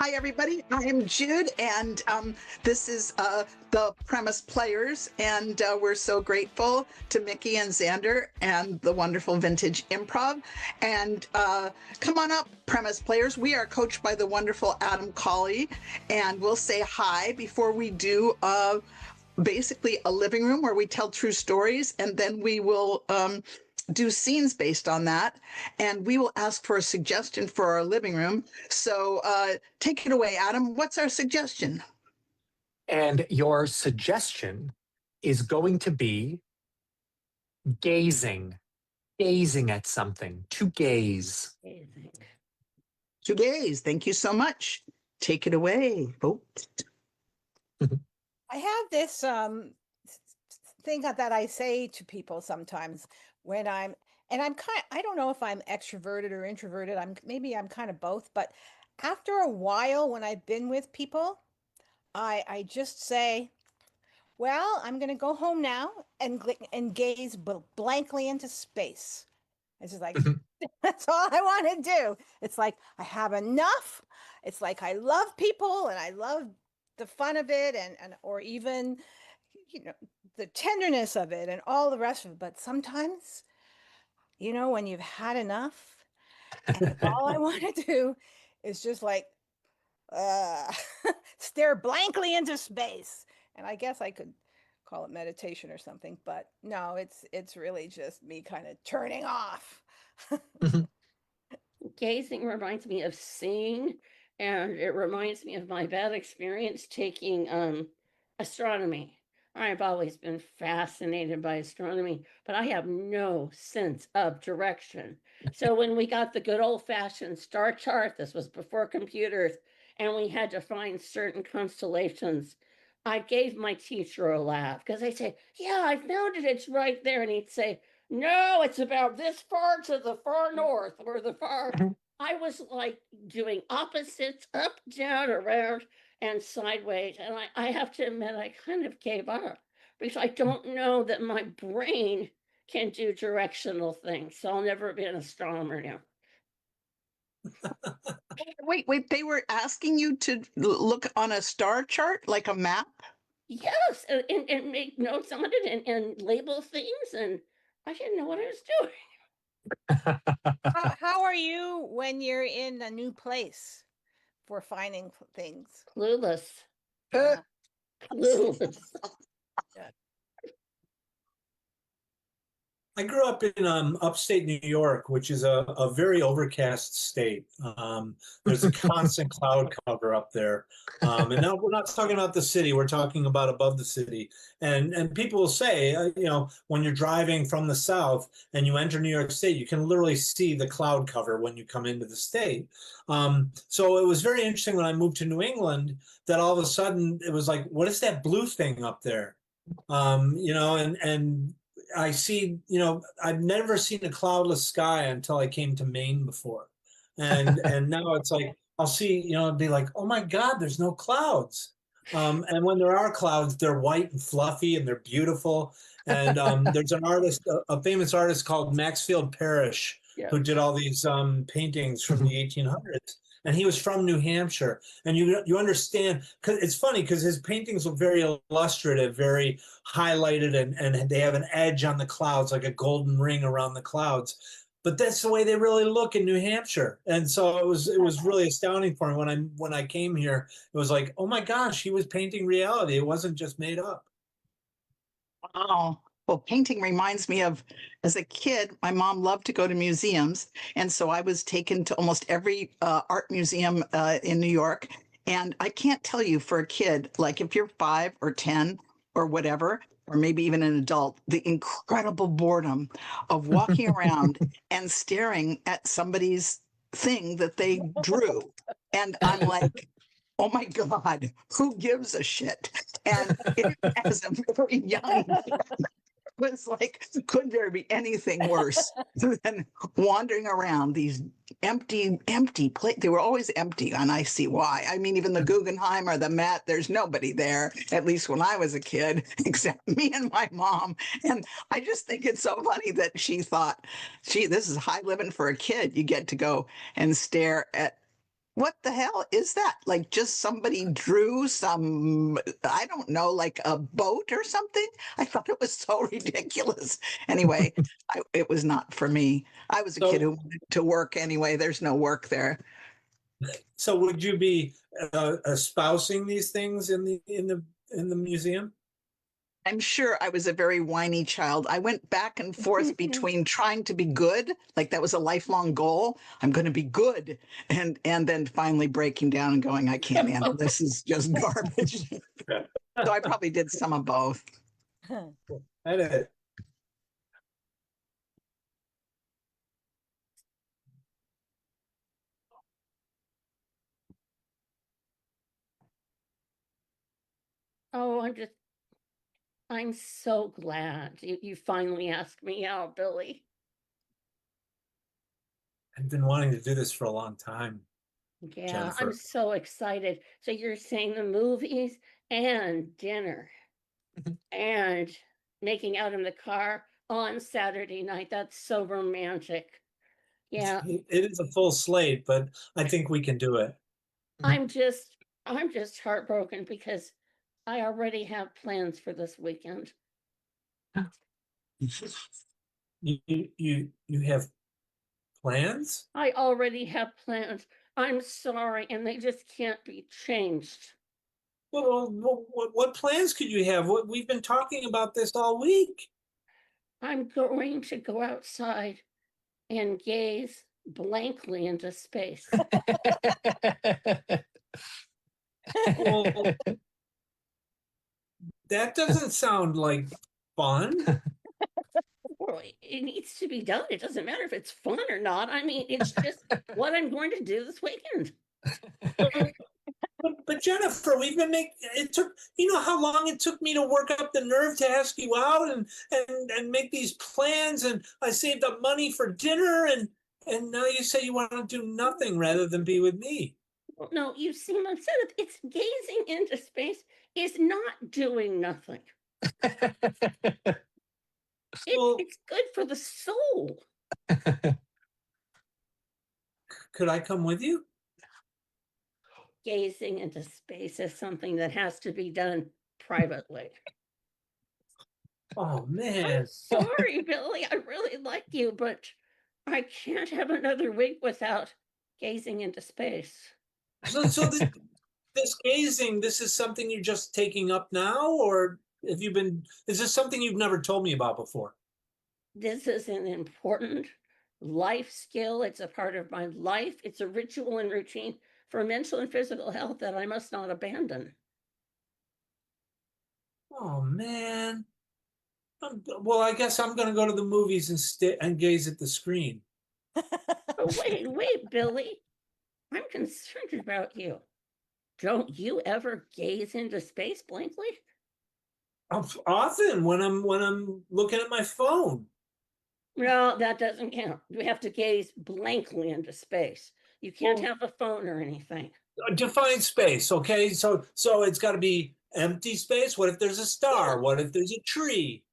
Hi, everybody. I am Jude, and this is the Premise Players, and we're so grateful to Mickey and Xander and the wonderful Vintage Improv. And come on up, Premise Players. We are coached by the wonderful Adam Colley, and we'll say hi before we do basically a living room where we tell true stories, and then we will do scenes based on that, and we will ask for a suggestion for our living room. So take it away, Adam. What's our suggestion? And your suggestion is going to be gazing at something, to gaze. To gaze. Thank you so much. Take it away, folks. I have this thing that I say to people sometimes when I don't know if I'm extroverted or introverted. Maybe I'm kind of both, but after a while when I've been with people, I just say, well, I'm going to go home now and gaze blankly into space. It's just like, that's all I want to do. It's like, I have enough. It's like, I love people and I love the fun of it or even, the tenderness of it and all the rest of it. But sometimes, when you've had enough and all I want to do is just like, stare blankly into space. And I guess I could call it meditation or something, but no, it's really just me kind of turning off. Gazing reminds me of seeing, and it reminds me of my bad experience taking astronomy. I've always been fascinated by astronomy, but I have no sense of direction. So when we got the good old-fashioned star chart, this was before computers, and we had to find certain constellations, I gave my teacher a laugh because I'd say, yeah, I found it, it's right there. And he'd say, no, it's about this far to the far north or the far. I was like doing opposites, up, down, around, and sideways. And I have to admit, I kind of gave up because I don't know that my brain can do directional things. So I'll never be an astronomer now. Wait, they were asking you to look on a star chart, like a map? Yes, and make notes on it and label things. And I didn't know what I was doing. How are you when you're in a new place for finding things? Clueless. Clueless. I grew up in upstate New York, which is a very overcast state. There's a constant cloud cover up there. And now we're not talking about the city, we're talking about above the city. And people will say, when you're driving from the south and you enter New York State, you can literally see the cloud cover when you come into the state. So it was very interesting when I moved to New England that all of a sudden it was like, what is that blue thing up there? And I see, I've never seen a cloudless sky until I came to Maine before. And now it's like, I'll see, it'd be like, oh my God, there's no clouds. And when there are clouds, they're white and fluffy and they're beautiful. And there's an artist, a famous artist called Maxfield Parrish, who did all these paintings from the 1800s. And he was from New Hampshire. And you understand, because it's funny because his paintings look very illustrative, very highlighted, and they have an edge on the clouds, like a golden ring around the clouds. But that's the way they really look in New Hampshire. And so it was really astounding for me when I came here. It was like, oh my gosh, he was painting reality. It wasn't just made up. Oh, well, painting reminds me of, as a kid, my mom loved to go to museums. And so I was taken to almost every art museum in New York. And I can't tell you, for a kid, like if you're 5 or 10 or whatever, or maybe even an adult, the incredible boredom of walking around and staring at somebody's thing that they drew. And I'm like, oh my God, who gives a shit? And as a very young was like, could there be anything worse than wandering around these empty places? They were always empty, and I see why. I mean, even the Guggenheim or the Met, there's nobody there, at least when I was a kid, except me and my mom. And I just think it's so funny that she thought, gee, this is high living for a kid. You get to go and stare at What the hell is that? Like just somebody drew some, I don't know, like a boat or something? I thought it was so ridiculous. Anyway, it was not for me. I was a kid who So, wanted to work anyway. There's no work there. so would you be espousing these things in the museum? I'm sure I was a very whiny child. I went back and forth between trying to be good, like that was a lifelong goal. I'm going to be good, and then finally breaking down and going, I can't handle this. Is just garbage. So I probably did some of both. That is. Oh, I'm so glad you finally asked me out, Billy. I've been wanting to do this for a long time. Yeah, I'm Jennifer. so excited. So you're saying the movies and dinner and making out in the car on Saturday night. That's so romantic. Yeah, It is a full slate, but I think we can do it. I'm just I'm just heartbroken because I already have plans for this weekend. You have plans? I already have plans. I'm sorry, and they just can't be changed. Well, what plans could you have? What we've been talking about this all week. I'm going to go outside and gaze blankly into space. Well, that doesn't sound like fun. Well, it needs to be done. It doesn't matter if it's fun or not. I mean, it's just what I'm going to do this weekend. But Jennifer, we've been making it took you know how long it took me to work up the nerve to ask you out and make these plans, and I saved up money for dinner, and now you say you want to do nothing rather than be with me. Well, no, you seem upset. It's gazing into space is not doing nothing. Well, It's good for the soul. could I come with you? Gazing into space is something that has to be done privately. Oh I'm man. sorry, Billy. I really like you, but I can't have another week without gazing into space. So this gazing, this is something you're just taking up now, or have you been? Is this something you've never told me about before? This is an important life skill. It's a part of my life. It's a ritual and routine for mental and physical health that I must not abandon. Oh man. Well, I guess I'm going to go to the movies and gaze at the screen. But wait, Billy. I'm concerned about you. Don't you ever gaze into space blankly? Often when I'm looking at my phone. No, that doesn't count. You have to gaze blankly into space. You can't Well, have a phone or anything. define space, okay? So it's got to be empty space. What if there's a star? What if there's a tree?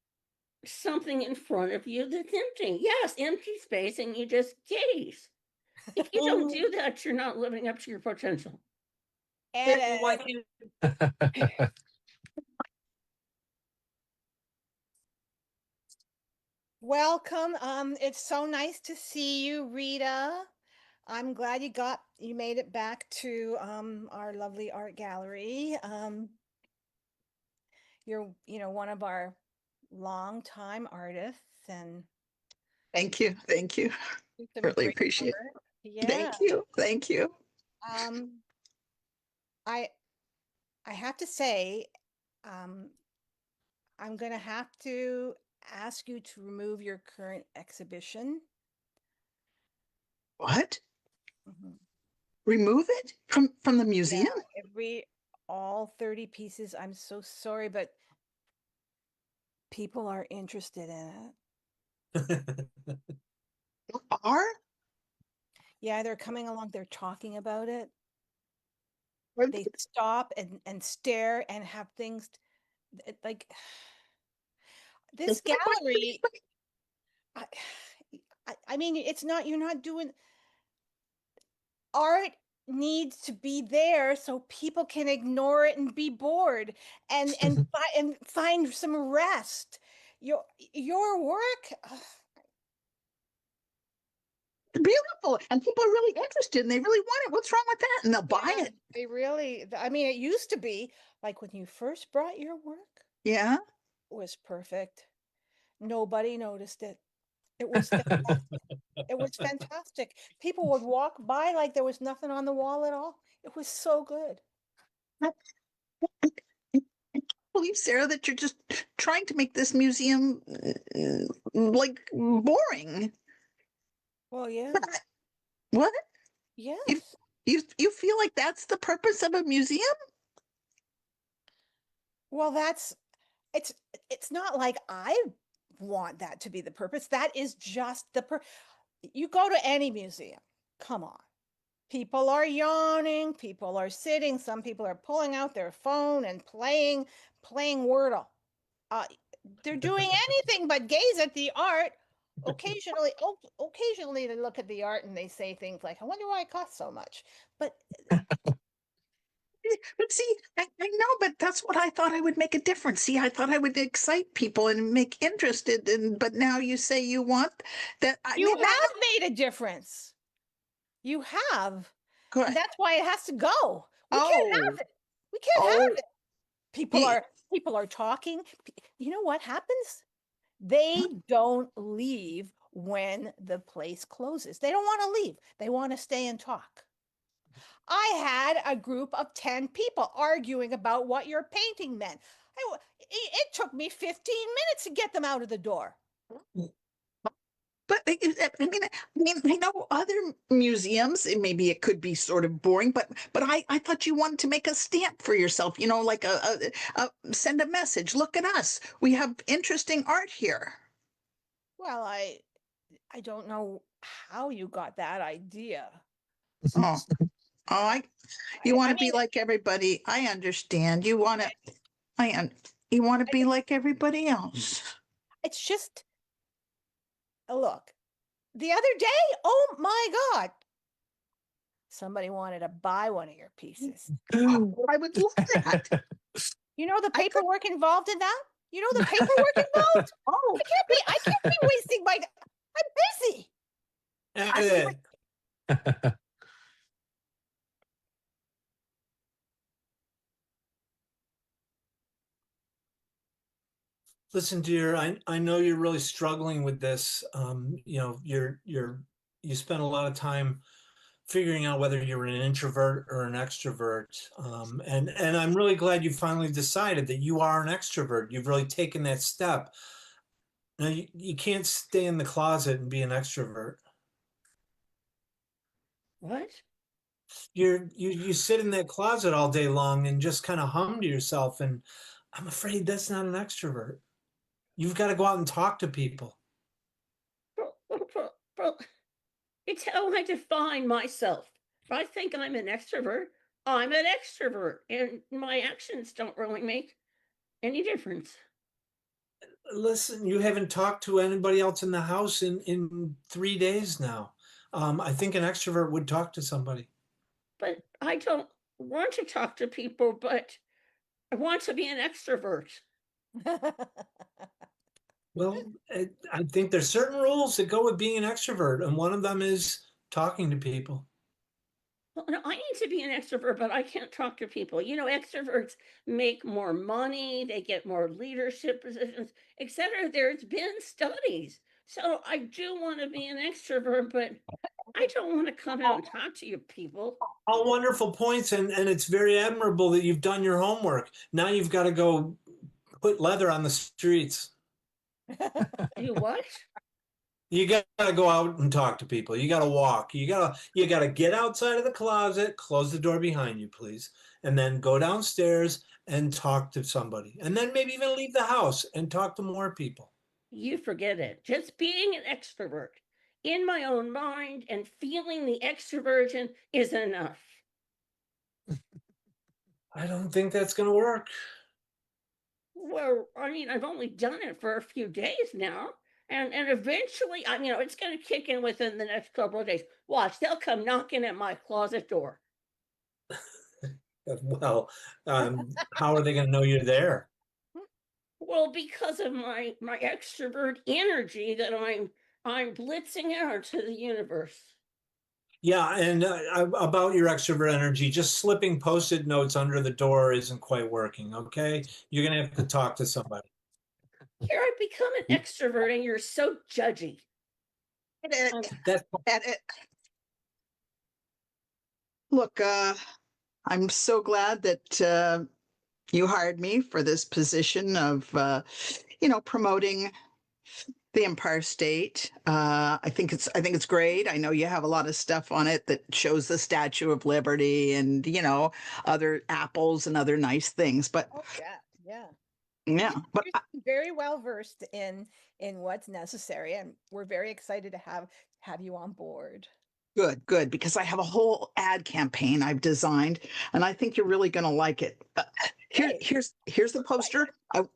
Something in front of you that's empty. Yes, empty space, and you just gaze. If you don't do that, you're not living up to your potential. And Why can't welcome. It's so nice to see you, Rita. I'm glad you made it back to our lovely art gallery. You're, one of our longtime artists, and Thank you. Thank you. some Really great appreciate it. work. Yeah. Thank you. Thank you. I I have to say, I'm gonna have to ask you to remove your current exhibition. What? Mhm. Remove it from the Yeah, museum? all 30 pieces. I'm so sorry, but people are interested in it. Are? Yeah, they're coming along, they're talking about it. Are They stop and stare and have things like this is that why- gallery. I mean, it's not, you're not doing art needs to be there so people can ignore it and be bored and find some rest. Your work, Beautiful. And people are really interested and they really want it. What's wrong with that? And they'll buy yeah, it. they really, I mean, it used to be like when you first brought your work, Yeah. it was perfect. Nobody noticed it. It was fantastic. It was fantastic. People would walk by like there was nothing on the wall at all. It was so good. Believe, Sarah, that you're just trying to make this museum like boring. Well, yeah. But what? You, Yes. you feel like that's the purpose of a museum? Well, it's not like I want that to be the purpose. That is just you go to any museum. Come on. People are yawning, people are sitting, some people are pulling out their phone and playing Wordle. Uh, they're doing anything but gaze at the art. Occasionally they look at the art and they say things like, "I wonder why it costs so much." But But see, I know, but that's what I thought I would make a difference. See, I thought I would excite people and make interested. And but now you say you want that. I you mean, have made a difference. You have. good. And that's why it has to go. We can't Oh, have it. We can't have oh, it. People are talking. You know what happens? They don't leave when the place closes. They don't want to leave. They want to stay and talk. I had a group of 10 people arguing about what your painting meant. It took me 15 minutes to get them out of the door. but I know other museums. Maybe it could be sort of boring, but I thought you wanted to make a stamp for yourself. You know, like send a message. Look at us. We have interesting art here. Well, I don't know how you got that idea. Oh, oh, you want I to be mean, like everybody. I understand. You want to. You want to be like everybody else. it's just look. The other day, oh my God, somebody wanted to buy one of your pieces. I would love that. You know the I could. paperwork involved in that? You know the paperwork involved? Oh, I can't be wasting my I'm busy. Listen, dear, I know you're really struggling with this. You know, you spent a lot of time figuring out whether you're an introvert or an extrovert. And I'm really glad you finally decided that you are an extrovert. You've really taken that step. Now you can't stay in the closet and be an extrovert. What? You sit in that closet all day long and just kind of hum to yourself. And I'm afraid that's not an extrovert. You've got to go out and talk to people. Bro, it's how I define myself. If I think I'm an extrovert, I'm an extrovert, and my actions don't really make any difference. Listen, you haven't talked to anybody else in the house in 3 days now. I think an extrovert would talk to somebody. But I don't want to talk to people, but I want to be an extrovert. Well, I think there's certain rules that go with being an extrovert, and one of them is talking to people. Well, no, I need to be an extrovert, but I can't talk to people. You know, extroverts make more money, they get more leadership positions, etc. There's been studies. So I do want to be an extrovert, but I don't want to come out and talk to you people. All wonderful points, and it's very admirable that you've done your homework. Now you've got to go put leather on the streets. Do what? You got to go out and talk to people. You got to walk. You got to get outside of the closet, close the door behind you, please, and then go downstairs and talk to somebody. And then maybe even leave the house and talk to more people. You forget it. Just being an extrovert in my own mind and feeling the extroversion is enough. I don't think that's going to work. Well, I mean, I've only done it for a few days now. And eventually, it's going to kick in within the next couple of days. Watch, they'll come knocking at my closet door. Well, how are they going to know you're there? Well, because of my extrovert energy that I'm blitzing out to the universe. Yeah, and about your extrovert energy, just slipping post-it notes under the door isn't quite working, okay? You're going to have to talk to somebody. Here I've become an extrovert and you're so judgy. That's Look, I'm so glad that you hired me for this position of, promoting the Empire State. I think it's great. I know you have a lot of stuff on it that shows the Statue of Liberty and other apples and other nice things. But Oh, yeah, yeah. yeah, but You're very well versed in what's necessary, and we're very excited to have you on board. good, because I have a whole ad campaign I've designed, and I think you're really going to like it. Great. Here's the poster.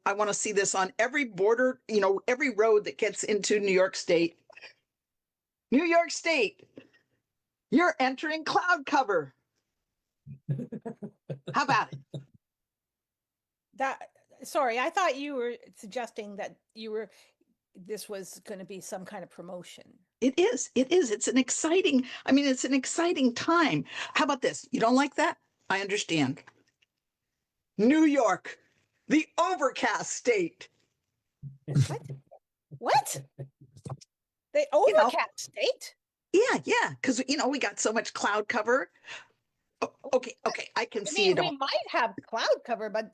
I want to see this on every border, every road that gets into New York State. New York State, you're entering cloud cover. How about it? Sorry, I thought you were suggesting that this was going to be some kind of promotion. It is. It's an exciting, it's an exciting time. How about this? You don't like that? I understand. New York, the overcast state. What? The overcast state? Yeah, because we got so much cloud cover. Okay, I can I see mean, it. we might have cloud cover, but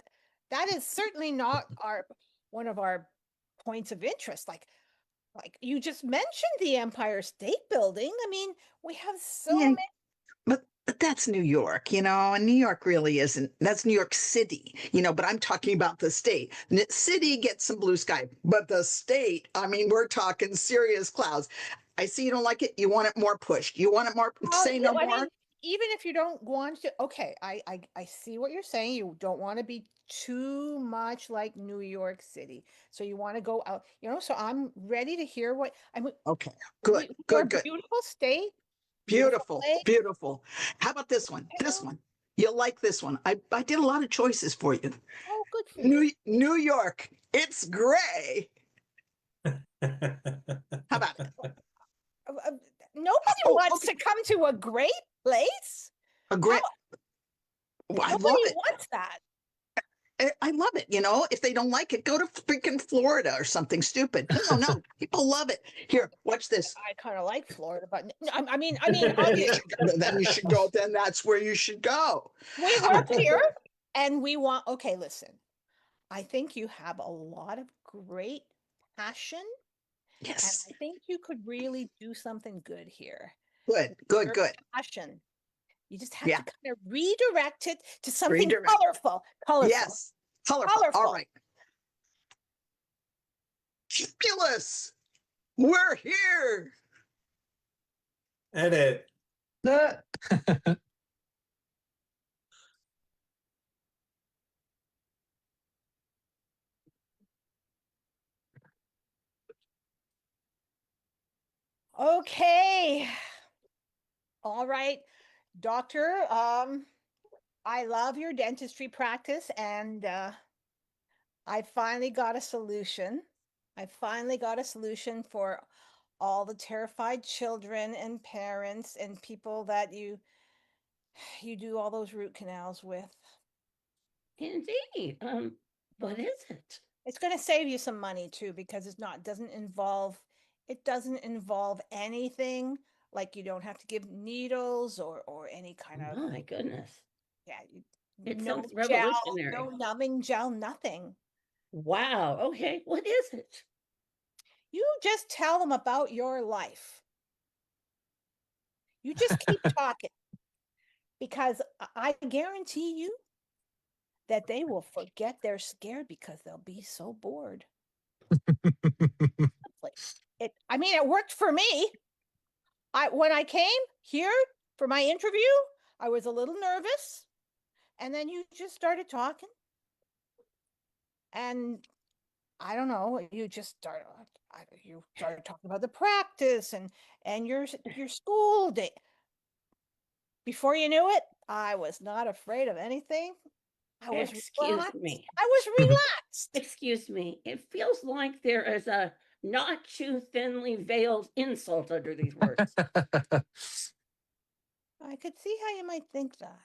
that is certainly not one of our points of interest. Like you just mentioned the Empire State Building. I mean, we have so Yeah, many. but that's New York, and New York really isn't. That's New York City, but I'm talking about the state. City gets some blue sky, but the state, we're talking serious clouds. I see you don't like it. You want it more pushed. You want it more, say no I more. mean, even if you don't want to, okay, I see what you're saying. You don't want to be too much like New York City. So you want to go out, so I'm ready to hear what Okay, we're good. a beautiful state, Beautiful, place, beautiful. How about this one? This one. You'll like this one. I did a lot of choices for you. Oh, good for you. New York, it's gray. How about it? Nobody wants to come to a great place. A gray. I love Nobody it. wants that. I love it. If they don't like it, go to freaking Florida or something stupid. No, people love it. Here, watch this. I kind of like Florida, but I mean, obviously, Then you should go. Then that's where you should go. we work here and we want, okay, listen, I think you have a lot of great passion. Yes. And I think you could really do something good here. Good. Passion. You just have Yeah. to kind of redirect it to something Redirect. colorful. Yes. Colorful. All right. Fabulous. We're here. Edit. Okay. All right, doctor. I love your dentistry practice, and I finally got a solution. I finally got a solution for all the terrified children and parents and people that you do all those root canals with. Indeed. What is it? It's going to save you some money too, because doesn't involve anything, like you don't have to give needles or any kind of, My goodness. yeah, It no sounds gel, revolutionary. no numbing gel, nothing. Wow. Okay. What is it? You just tell them about your life. You just keep talking, because I guarantee you that they will forget they're scared because they'll be so bored. It worked for me. When I came here for my interview, I was a little nervous, and then you just started talking, and I don't know, you started talking about the practice and your school day. before you knew it, I was not afraid of anything. I was Excuse relaxed. me. I was relaxed. Excuse me. It feels like there is a not too thinly veiled insult under these words. I could see how you might think that.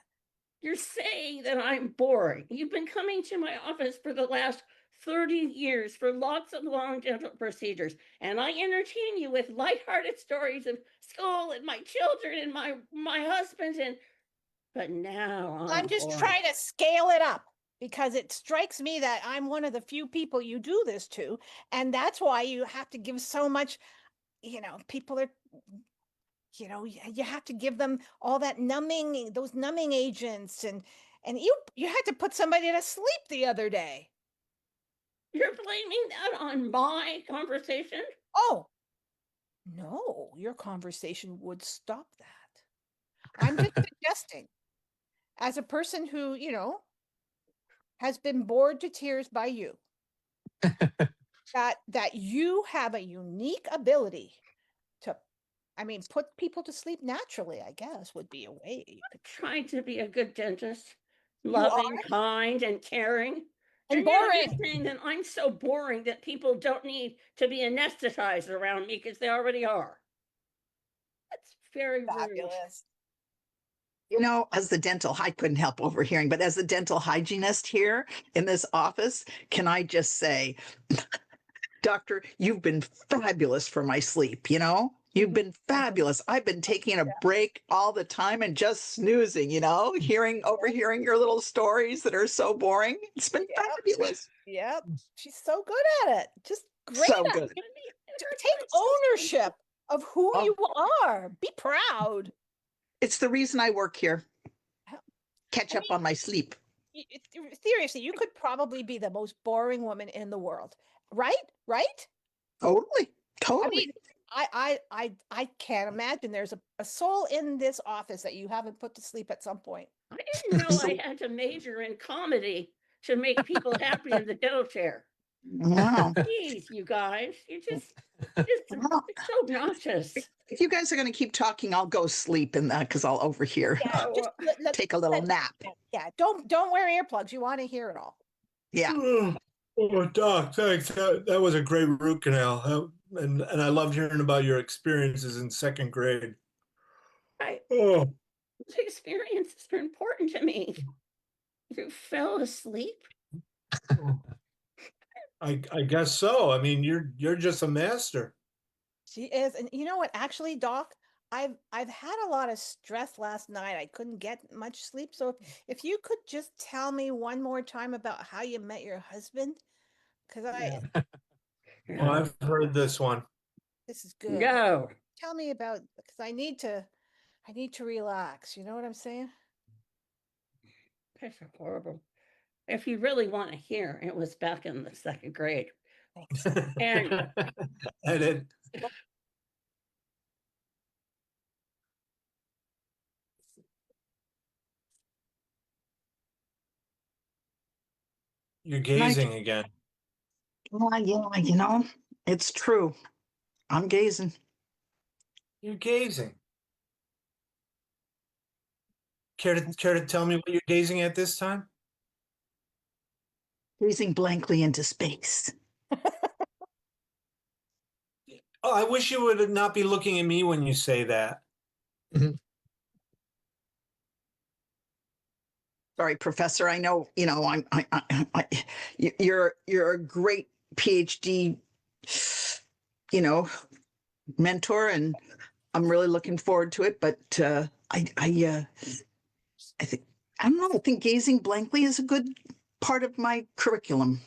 You're saying that I'm boring. You've been coming to my office for the last 30 years for lots of long dental procedures, and I entertain you with lighthearted stories of school and my children and my husband, and but now I'm just boring. trying to scale it up because it strikes me that I'm one of the few people you do this to, and that's why you have to give so much, people are, you have to give them all that those numbing agents, and you had to put somebody to sleep the other day. You're blaming that on my conversation? Oh, no, your conversation would stop that. I'm just suggesting, as a person who, has been bored to tears by you, that you have a unique ability to, put people to sleep naturally, I guess, would be a way you could. Trying to be a good dentist, You loving, are? kind, and caring. And now you're boring. saying that I'm so boring that people don't need to be anesthetized around me because they already are. That's very rude. Fabulous. As the I couldn't help overhearing, but as the dental hygienist here in this office, can I just say, Doctor, you've been fabulous for my sleep, You've been fabulous. I've been taking a break all the time and just snoozing, overhearing your little stories that are so boring. It's been fabulous. Yep. She's so good at it. Just great So at good. it. Take ownership of who you are. Be proud. It's the reason I work here. Catch I up on my sleep. Seriously, you could probably be the most boring woman in the world. Right? Right? Totally. I can't imagine there's a soul in this office that you haven't put to sleep at some point. I didn't know I had to major in comedy to make people happy in the dental chair. Wow. Jeez, you guys, you're just Well, it's so obnoxious. if you guys are going to keep talking, I'll go sleep in that because I'll overhear. Yeah, just Take a little nap. Yeah, don't wear earplugs. You want to hear it all. Yeah. Oh, Doc, thanks. That was a great root canal. And I loved hearing about your experiences in second grade. Oh, Those experiences are important to me. You fell asleep? I guess so. You're just a master. She is, and you know what? Actually, Doc, I've had a lot of stress last night. I couldn't get much sleep. So if you could just tell me one more time about how you met your husband, because Well, I've heard this one. this is good. No. Tell me about, because I need to relax. You know what I'm saying? That's horrible. If you really want to hear, it was back in the second grade. Thanks. And Edit. You're gazing again. Well, yeah, it's true. I'm gazing. You're gazing. Care to tell me what you're gazing at this time? Gazing blankly into space. Oh, I wish you would not be looking at me when you say that. Sorry, Professor. I know, you're a great PhD, mentor, and I'm really looking forward to it. But I think I don't know. I think gazing blankly is a good part of my curriculum.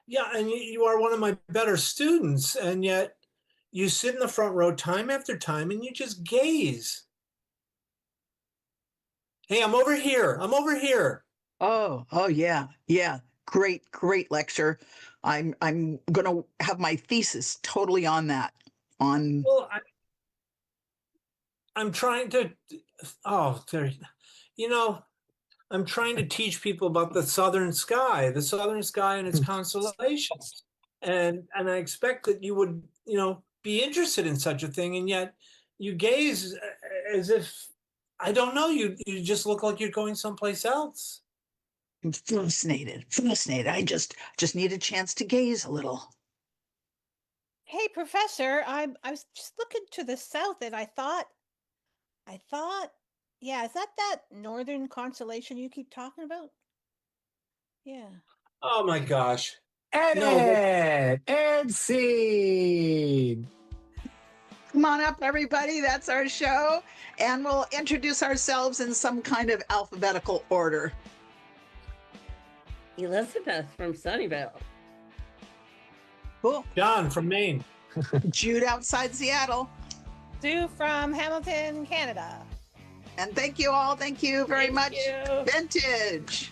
Yeah, and you are one of my better students, and yet you sit in the front row time after time and you just gaze. Hey, I'm over here. I'm over here. Oh, yeah. Great lecture. I'm gonna have my thesis totally on that. Well, I'm trying to. Oh, there. I'm trying to teach people about the southern sky and its constellations, and I expect that you would, be interested in such a thing, and yet you gaze as if I don't know. You just look like you're going someplace else. I'm fascinated, fascinated. I just need a chance to gaze a little. Hey, Professor, I was just looking to the south, and I thought, yeah, is that northern constellation you keep talking about? Yeah. Oh my gosh. No, Edit and scene. Come on up, everybody. That's our show. And we'll introduce ourselves in some kind of alphabetical order. Elizabeth from Sunnyvale. Cool. John from Maine. Jude outside Seattle. Sue from Hamilton, Canada. And thank you all. Thank you very Thank much. you. Vintage.